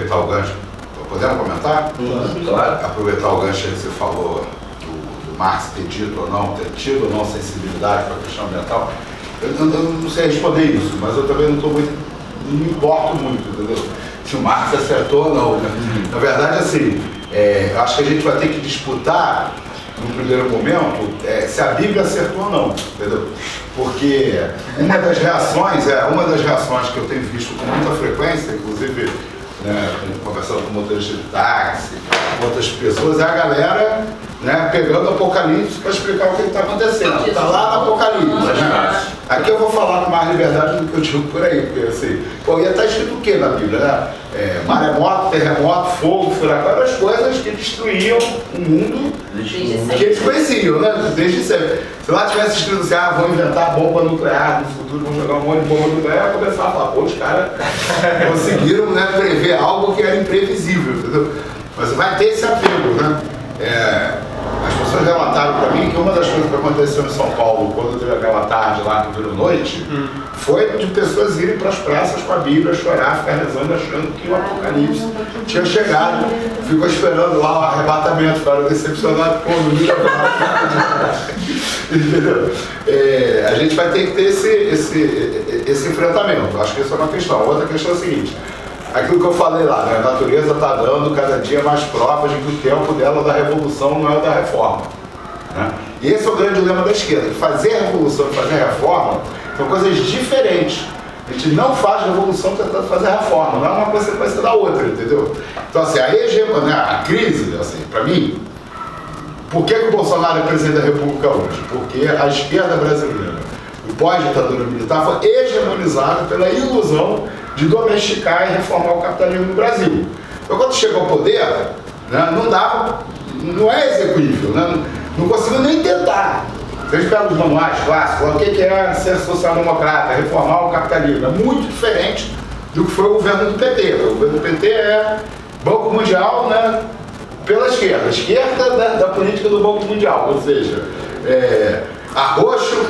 aproveitar o gancho. Podemos comentar? Claro. Aproveitar o gancho aí que você falou do Marx ter dito ou não, ter tido ou não sensibilidade para a questão ambiental. Eu não sei responder isso, mas eu também não me importo muito, entendeu? Se o Marx acertou ou não, né? Na verdade, assim, eu acho que a gente vai ter que disputar, no primeiro momento, se a Bíblia acertou ou não, entendeu? Porque uma das reações que eu tenho visto com muita frequência, inclusive, né, conversando com motoristas de táxi, com outras pessoas, é a galera, né, pegando o Apocalipse para explicar o que está acontecendo. Está lá no Apocalipse, né? Aqui eu vou falar com mais liberdade do que eu digo por aí, porque assim, ia estar escrito o que na Bíblia, né? Maremoto, terremoto, fogo, furacão, eram as coisas que destruíam o mundo que eles conheciam, né? Desde sempre. Se lá tivesse escrito assim, vão inventar bomba nuclear, no futuro vão jogar um monte de bomba nuclear, ia começar a falar, os caras conseguiram, né, prever algo que era imprevisível, entendeu? Mas vai ter esse apego, né? As pessoas relataram para mim que uma das coisas que aconteceu em São Paulo, quando teve aquela tarde lá que virou noite, foi de pessoas irem para as praças com a Bíblia, chorar, ficar rezando, achando que o Apocalipse tinha chegado. Ficou esperando lá o arrebatamento, ficaram decepcionados, pô, não ia entendeu? A gente vai ter que ter esse enfrentamento. Acho que essa é uma questão. Outra questão é a seguinte: aquilo que eu falei lá, né? A natureza está dando cada dia mais provas de que o tempo dela da revolução não é o da reforma, né? E esse é o grande dilema da esquerda. Fazer a revolução e fazer a reforma são coisas diferentes. A gente não faz revolução tentando fazer a reforma, não é uma consequência da outra, entendeu? Então, assim, a crise, assim, para mim, por que o Bolsonaro é presidente da República hoje? Porque a esquerda brasileira, o pós-ditadura militar, foi hegemonizada pela ilusão de domesticar e reformar o capitalismo no Brasil. Então, quando chegou ao poder, né, não é execuível, né, não conseguiu nem tentar. Vocês pegam os manuais clássicos, o que é ser social-democrata, reformar o capitalismo. É muito diferente do que foi o governo do PT. O governo do PT é Banco Mundial, né, pela esquerda. A esquerda da política do Banco Mundial, ou seja, arroxo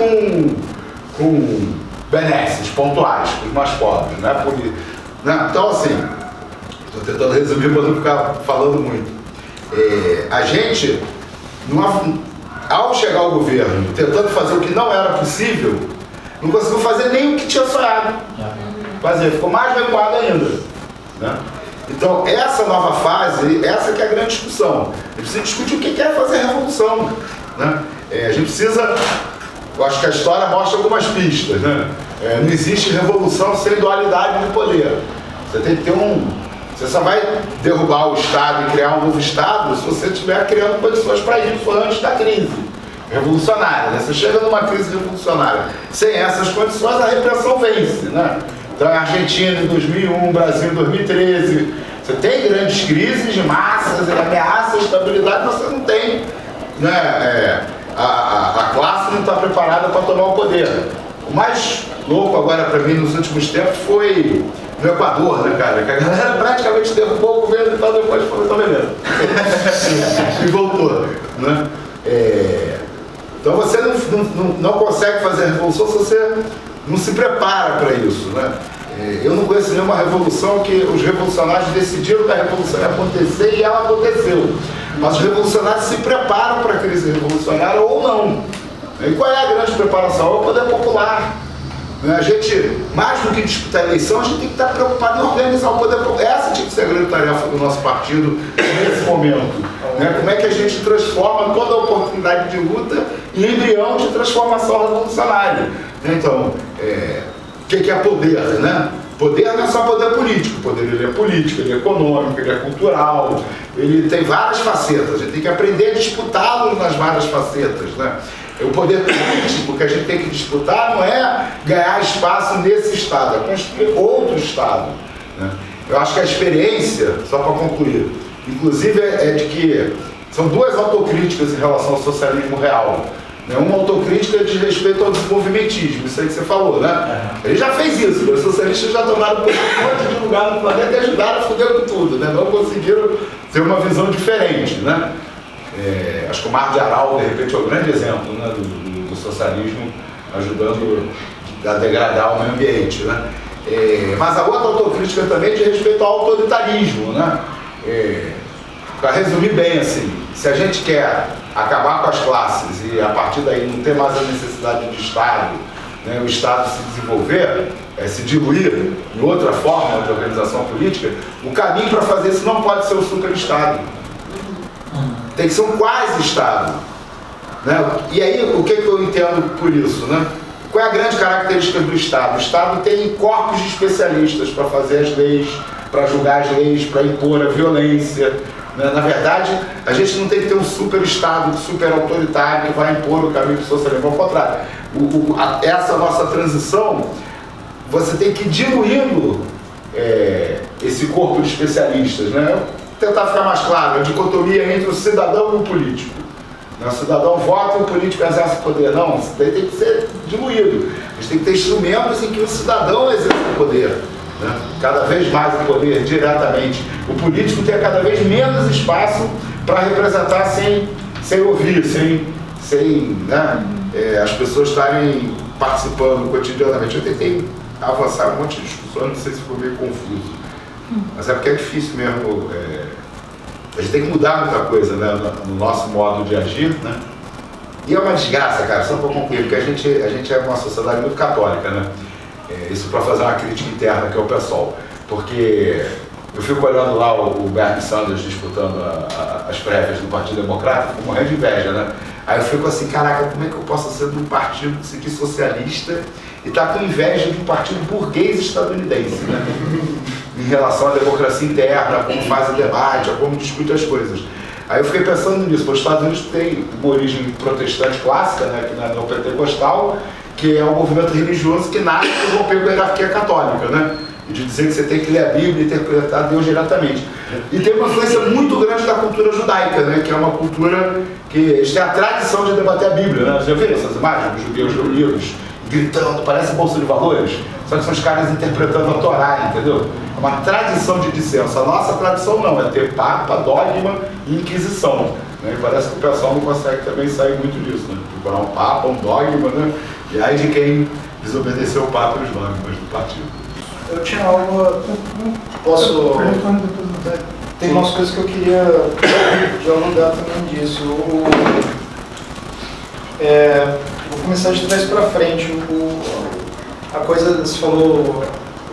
com benesses pontuais para os mais pobres, né? Então, assim, estou tentando resumir para não ficar falando muito. A gente, ao chegar ao governo, tentando fazer o que não era possível, não conseguiu fazer nem o que tinha sonhado fazer, ficou mais recuado ainda, né? Então, essa nova fase, essa que é a grande discussão. A gente precisa discutir o que é fazer revolução, né? A gente precisa... Eu acho que a história mostra algumas pistas, né? Não existe revolução sem dualidade de poder. Você tem que ter Você só vai derrubar o Estado e criar um novo Estado se você estiver criando condições para isso antes da crise revolucionária, né? Você chega numa crise revolucionária sem essas condições, a repressão vence, né? Então, a Argentina em 2001, Brasil em 2013, você tem grandes crises de massas, ameaças, estabilidade, mas você não tem, né? A classe não está preparada para tomar o poder. O mais louco agora para mim nos últimos tempos foi no Equador, né, cara? Que a galera praticamente derrubou o governo e tal, depois falou, tá beleza. E voltou, né? Então você não consegue fazer a revolução se você não se prepara para isso, né? Eu não conheço nenhuma revolução que os revolucionários decidiram que a revolução ia acontecer e ela aconteceu. Mas os revolucionários se preparam para a crise revolucionária ou não. E qual é a grande preparação? É o poder popular. A gente, mais do que disputar a eleição, a gente tem que estar preocupado em organizar o poder popular. Essa tinha que ser a grande tarefa do nosso partido nesse momento. Como é que a gente transforma toda a oportunidade de luta em embrião de transformação revolucionária. Então, o que é poder, né? Poder não é só poder político. Poder ele é político, ele é econômico, ele é cultural, ele tem várias facetas. A gente tem que aprender a disputá-lo nas várias facetas, né? O poder político que a gente tem que disputar não é ganhar espaço nesse Estado, é construir outro Estado, né? Eu acho que a experiência, só para concluir, inclusive é de que são duas autocríticas em relação ao socialismo real. Uma autocrítica diz respeito ao desenvolvimentismo, isso aí que você falou, né? Ele já fez isso, os socialistas já tomaram um monte de lugar no planeta e ajudaram a foder com tudo, né? Não conseguiram ter uma visão diferente, né? Acho que o Mar de Aral, de repente, é o grande exemplo, né, do socialismo ajudando a degradar o meio ambiente, né? Mas a outra autocrítica também diz respeito ao autoritarismo, né? Para resumir bem, assim, se a gente quer acabar com as classes e a partir daí não ter mais a necessidade de Estado, né, o Estado se desenvolver, se diluir em outra forma de organização política, o caminho para fazer isso não pode ser o super-Estado. Tem que ser um quase-Estado. Né? E aí, o que eu entendo por isso? Né? Qual é a grande característica do Estado? O Estado tem corpos de especialistas para fazer as leis, para julgar as leis, para impor a violência. Na verdade, a gente não tem que ter um super-Estado, super autoritário que vai impor o caminho do socialismo. Ao contrário, essa nossa transição, você tem que ir diluindo esse corpo de especialistas. Né? Tentar ficar mais claro, a dicotomia entre o cidadão e o político. O cidadão vota e o político exerce o poder. Não, isso daí tem que ser diluído. A gente tem que ter instrumentos em que o cidadão exerce o poder. Né? Cada vez mais o poder diretamente. O político tem cada vez menos espaço para representar sem ouvir, sem né? As pessoas estarem participando cotidianamente. Eu tentei avançar um monte de discussões, não sei se ficou meio confuso. Mas é porque é difícil mesmo. A gente tem que mudar muita coisa, né, no nosso modo de agir, né? E é uma desgraça, cara, só para concluir, porque a gente é uma sociedade muito católica, né? Isso para fazer uma crítica interna, que é o PSOL. Porque eu fico olhando lá o Bernie Sanders disputando as prévias do Partido Democrata, fico morrendo de inveja, né? Aí eu fico assim, caraca, como é que eu posso ser de um partido que se diz socialista e tá com inveja de um partido burguês estadunidense, né? Em relação à democracia interna, a como faz o debate, a como discute as coisas. Aí eu fiquei pensando nisso, os Estados Unidos tem uma origem protestante clássica, né, que não é neopentecostal, que é um movimento religioso que nasce de romper com a hierarquia católica, né? E de dizer que você tem que ler a Bíblia e interpretar Deus diretamente. E tem uma influência muito grande da cultura judaica, né? Que é uma cultura que eles têm a tradição de debater a Bíblia, né? Você já viu essas imagens dos judeus reunidos, gritando, parece bolsa de valores? Só que são os caras interpretando a Torá, entendeu? É uma tradição de dissenso. A nossa tradição não, é ter papa, dogma e inquisição. Né? E parece que o pessoal não consegue também sair muito disso, né? Procurar um papa, um dogma, né? E aí de quem desobedeceu o papa e os dogmas do partido. Eu tinha algo... Posso... Tem umas coisas que eu queria dialogar também disso. Vou começar de trás para frente. A coisa, você falou,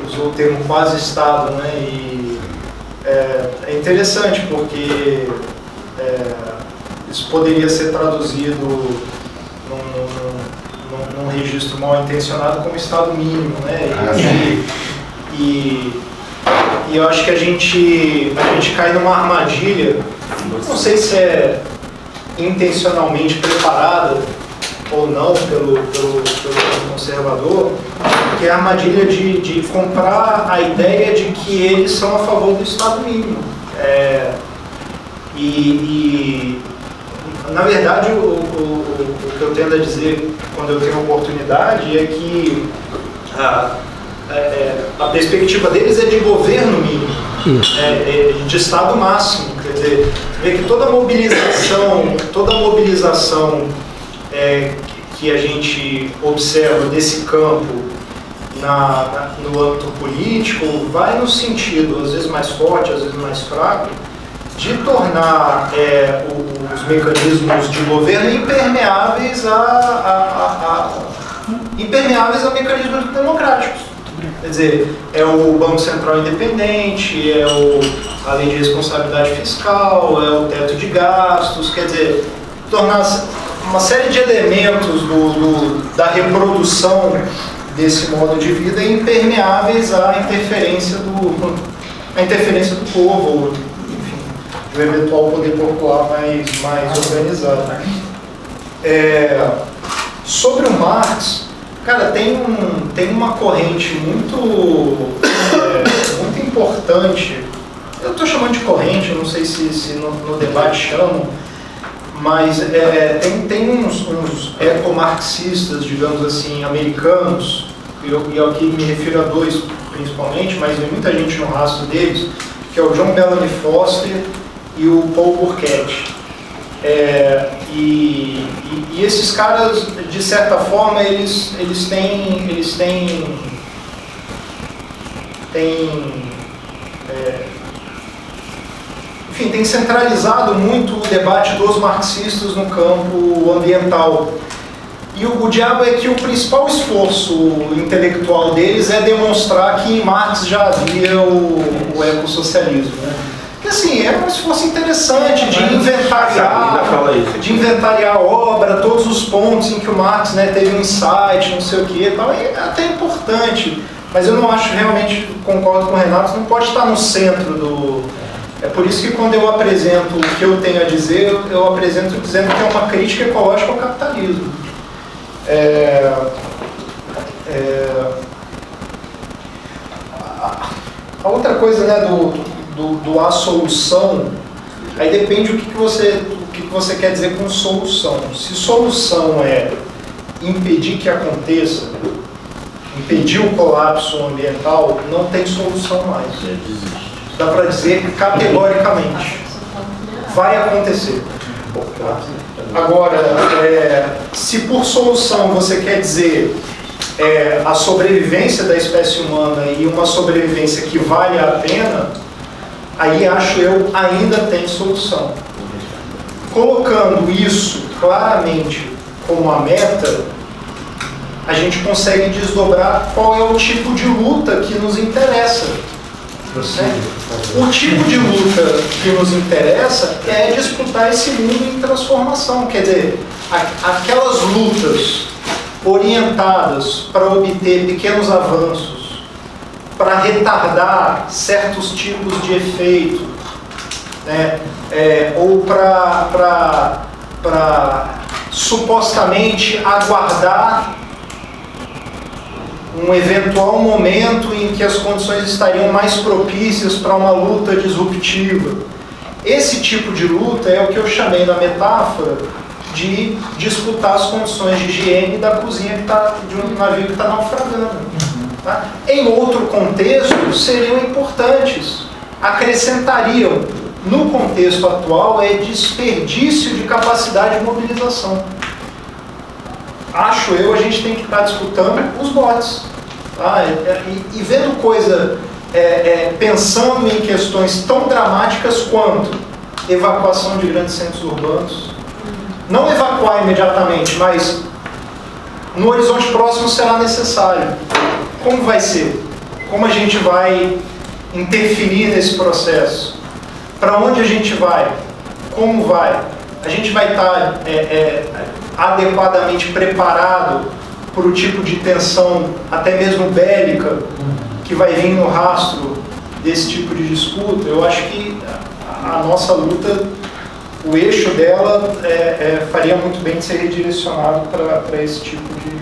usou o termo quase-Estado, né? E é interessante porque isso poderia ser traduzido num registro mal intencionado como Estado mínimo, né? E eu acho que a gente cai numa armadilha, não sei se é intencionalmente preparada ou não pelo conservador, que é a armadilha de comprar a ideia de que eles são a favor do Estado mínimo. Na verdade, o que eu tendo a dizer quando eu tenho oportunidade é que a perspectiva deles é de governo mínimo, de Estado máximo. Quer dizer, você vê que toda mobilização que a gente observa desse campo no âmbito político vai no sentido, às vezes mais forte, às vezes mais fraco, de tornar os mecanismos de governo impermeáveis a mecanismos democráticos. Quer dizer, é o Banco Central independente, a lei de responsabilidade fiscal, é o teto de gastos, quer dizer, tornar uma série de elementos da reprodução desse modo de vida impermeáveis à interferência do povo, ou, enfim, do eventual poder popular mais organizado. Sobre o Marx, cara, tem uma corrente muito importante. Eu estou chamando de corrente, não sei se no debate chamam, mas tem uns ecomarxistas, digamos assim, americanos, e aqui me refiro a dois principalmente, mas tem muita gente no rastro deles, que é o John Bellamy Foster e o Paul Burkett. E esses caras, de certa forma, eles têm enfim, tem centralizado muito o debate dos marxistas no campo ambiental. E o diabo é que o principal esforço intelectual deles é demonstrar que em Marx já havia o ecossocialismo, né? Que assim, é um esforço interessante de inventariar a obra, todos os pontos em que o Marx, né, teve um insight, não sei o que e tal, e é até importante, mas eu não acho, realmente, concordo com o Renato, não pode estar no centro do... É por isso que quando eu apresento o que eu tenho a dizer, eu apresento dizendo que é uma crítica ecológica ao capitalismo. A outra coisa, né, do a solução, aí depende o que você quer dizer com solução. Se solução é impedir que aconteça, impedir o colapso ambiental, não tem solução mais. Dá para dizer categoricamente, vai acontecer. Agora, se por solução você quer dizer a sobrevivência da espécie humana e uma sobrevivência que vale a pena, aí acho eu ainda tem solução. Colocando isso claramente como a meta, a gente consegue desdobrar qual é o tipo de luta que nos interessa. O tipo de luta que nos interessa é disputar esse mundo em transformação, quer dizer, aquelas lutas orientadas para obter pequenos avanços, para retardar certos tipos de efeito, né, ou para supostamente aguardar um eventual momento em que as condições estariam mais propícias para uma luta disruptiva. Esse tipo de luta é o que eu chamei na metáfora de disputar as condições de higiene da cozinha de um navio que está naufragando. Tá? Em outro contexto, seriam importantes, acrescentariam. No contexto atual, é desperdício de capacidade de mobilização. Acho eu, a gente tem que estar disputando os bots. Tá? E vendo coisa, pensando em questões tão dramáticas quanto evacuação de grandes centros urbanos. Não evacuar imediatamente, mas no horizonte próximo será necessário. Como vai ser? Como a gente vai interferir nesse processo? Para onde a gente vai? Como vai? A gente vai estar adequadamente preparado para o tipo de tensão, até mesmo bélica, que vai vir no rastro desse tipo de disputa? Eu acho que a nossa luta, o eixo dela faria muito bem de ser redirecionado para esse tipo de